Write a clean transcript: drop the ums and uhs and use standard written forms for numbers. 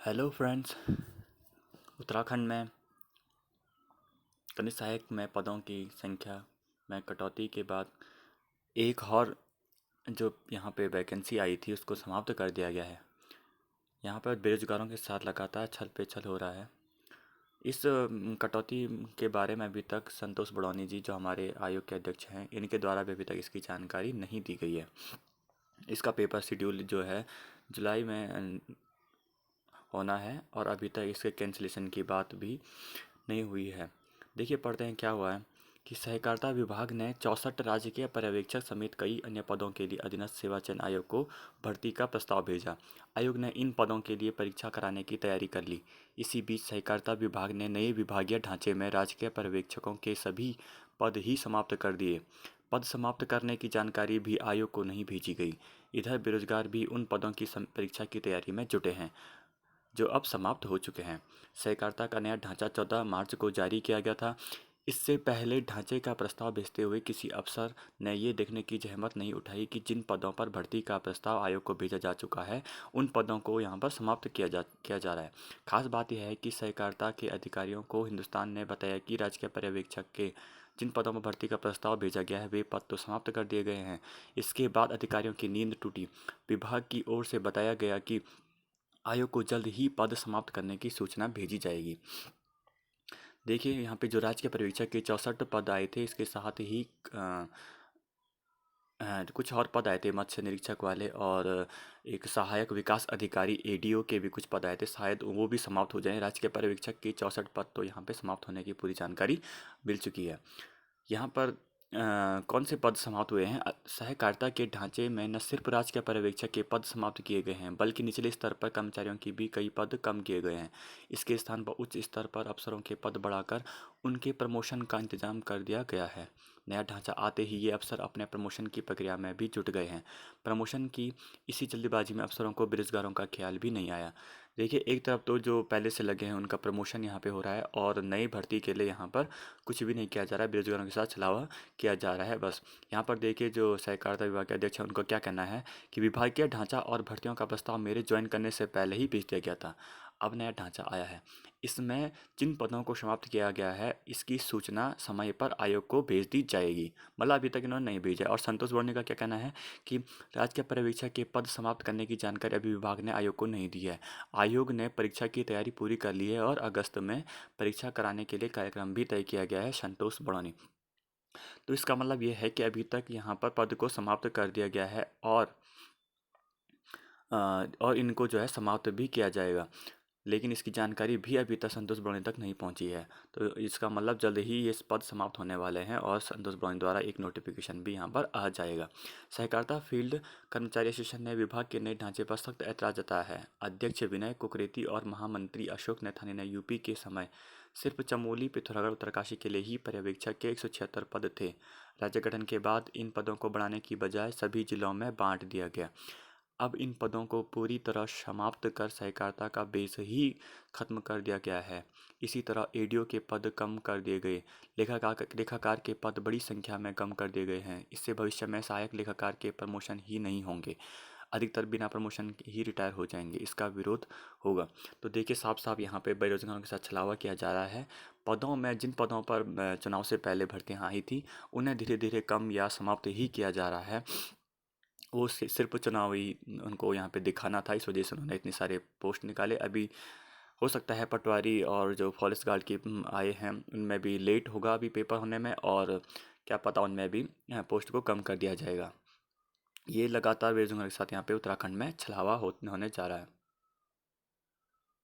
Hello friends. Uttarakhand में कनिष्ठ सहायक में पदों की संख्या में कटौती के बाद एक और जो यहाँ पे वैकेंसी आई थी उसको समाप्त कर दिया गया है। यहाँ पर बेरोजगारों के साथ लगातार छल पे छल हो रहा है। इस कटौती के बारे में अभी तक संतोष बड़ौनी जी जो हमारे आयोग के अध्यक्ष हैं, इनके द्वारा भी अभी तक इसकी जानकारी नहीं दी गई है। इसका पेपर शेड्यूल जो है जुलाई में होना है और अभी तक इसके कैंसिलेशन की बात भी नहीं हुई है। देखिए पढ़ते हैं क्या हुआ है कि सहकारिता विभाग ने 64 राजकीय पर्यवेक्षक समेत कई अन्य पदों के लिए अधीनस्थ सेवा चयन आयोग को भर्ती का प्रस्ताव भेजा। आयोग ने इन पदों के लिए परीक्षा कराने की तैयारी कर ली। इसी बीच सहकारिता विभाग ने नए विभागीय ढांचे में राजकीय पर्यवेक्षकों के सभी पद ही समाप्त कर दिए। पद समाप्त करने की जानकारी भी आयोग को नहीं भेजी गई। इधर बेरोजगार भी उन पदों की परीक्षा की तैयारी में जुटे हैं जो अब समाप्त हो चुके हैं। सहकारिता का नया ढांचा 14 मार्च को जारी किया गया था। इससे पहले ढांचे का प्रस्ताव भेजते हुए किसी अफसर ने ये देखने की जहमत नहीं उठाई कि जिन पदों पर भर्ती का प्रस्ताव आयोग को भेजा जा चुका है उन पदों को यहाँ पर समाप्त किया जा रहा है। खास बात यह है कि सहकारिता के अधिकारियों को हिंदुस्तान ने बताया कि राजकीय पर्यवेक्षक के जिन पदों पर भर्ती का प्रस्ताव भेजा गया है वे पद तो समाप्त कर दिए गए हैं। इसके बाद अधिकारियों की नींद टूटी। विभाग की ओर से बताया गया कि आयोग को जल्द ही पद समाप्त करने की सूचना भेजी जाएगी। देखिए यहाँ पे जो राज्य के पर्यवेक्षक के 64 पद आए थे, इसके साथ ही कुछ और पद आए थे मत्स्य निरीक्षक वाले और एक सहायक विकास अधिकारी एडीओ के भी कुछ पद आए थे, शायद वो भी समाप्त हो जाएं। राज्य के पर्यवेक्षक के 64 पद तो यहाँ पे समाप्त होने की पूरी जानकारी मिल चुकी है। यहाँ पर कौन से पद समाप्त हुए हैं? सहकारिता के ढांचे में न सिर्फ राज्य के पर्यवेक्षक के पद समाप्त किए गए हैं बल्कि निचले स्तर पर कर्मचारियों की भी कई पद कम किए गए हैं। इसके स्थान पर उच्च स्तर पर अफसरों के पद बढ़ाकर उनके प्रमोशन का इंतजाम कर दिया गया है। नया ढांचा आते ही ये अफसर अपने प्रमोशन की प्रक्रिया में भी जुट गए हैं। प्रमोशन की इसी जल्दबाजी में अफसरों को बेरोजगारों का ख्याल भी नहीं आया। देखिए एक तरफ तो जो पहले से लगे हैं उनका प्रमोशन यहाँ पे हो रहा है और नई भर्ती के लिए यहाँ पर कुछ भी नहीं किया जा रहा है, बेरोजगारों के साथ छलावा किया जा रहा है बस। यहाँ पर देखिए जो सहकारिता विभाग के अध्यक्ष हैं उनको क्या कहना है कि विभागीय ढांचा और भर्तियों का प्रस्ताव मेरे ज्वाइन करने से पहले ही भेज दिया गया था। अब नया ढांचा आया है, इसमें जिन पदों को समाप्त किया गया है इसकी सूचना समय पर आयोग को भेज दी जाएगी। मतलब अभी तक इन्होंने नहीं भेजा। और संतोष वर्णी का क्या कहना है कि राज्य के पर्यवेक्षक के पद समाप्त करने की जानकारी अभी विभाग ने आयोग को नहीं दी है। आयोग ने परीक्षा की तैयारी पूरी कर ली है और अगस्त में परीक्षा कराने के लिए कार्यक्रम भी तय किया गया है। संतोष बड़ौनी। तो इसका मतलब ये है कि अभी तक यहाँ पर पद को समाप्त कर दिया गया है और इनको जो है समाप्त भी किया जाएगा, लेकिन इसकी जानकारी भी अभी तक संतोष बड़ौनी तक नहीं पहुंची है। तो इसका मतलब जल्द ही ये पद समाप्त होने वाले हैं और संतोष बड़ौनी द्वारा एक नोटिफिकेशन भी यहाँ पर आ जाएगा। सहकारिता फील्ड कर्मचारी एसोसिएशन ने विभाग के नए ढांचे पर सख्त ऐतराज जताया है। अध्यक्ष विनय कुकरेती और महामंत्री अशोक नैथानी ने यूपी के समय सिर्फ चमोली, पिथौरागढ़, उत्तरकाशी के लिए ही पर्यवेक्षक के 176 पद थे। राज्य गठन के बाद इन पदों को बढ़ाने की बजाय सभी जिलों में बांट दिया गया। अब इन पदों को पूरी तरह समाप्त कर सहकारिता का बेस ही खत्म कर दिया गया है। इसी तरह एडीओ के पद कम कर दिए गए। लेखाकार के पद बड़ी संख्या में कम कर दिए गए हैं। इससे भविष्य में सहायक लेखाकार के प्रमोशन ही नहीं होंगे, अधिकतर बिना प्रमोशन के ही रिटायर हो जाएंगे। इसका विरोध होगा। तो देखिए साफ साफ यहाँ पे बेरोजगारों के साथ छलावा किया जा रहा है। पदों में जिन पदों पर चुनाव से पहले भर्तियाँ आई थी उन्हें धीरे धीरे कम या समाप्त ही किया जा रहा है। वो सिर्फ चुनावी उनको यहाँ पे दिखाना था, इस वजह से उन्होंने इतने सारे पोस्ट निकाले। अभी हो सकता है पटवारी और जो फॉरेस्ट गार्ड के आए हैं उनमें भी लेट होगा अभी पेपर होने में, और क्या पता उनमें भी पोस्ट को कम कर दिया जाएगा। ये लगातार बेरोजगारों के साथ यहाँ पे उत्तराखंड में छलावा होने जा रहा है।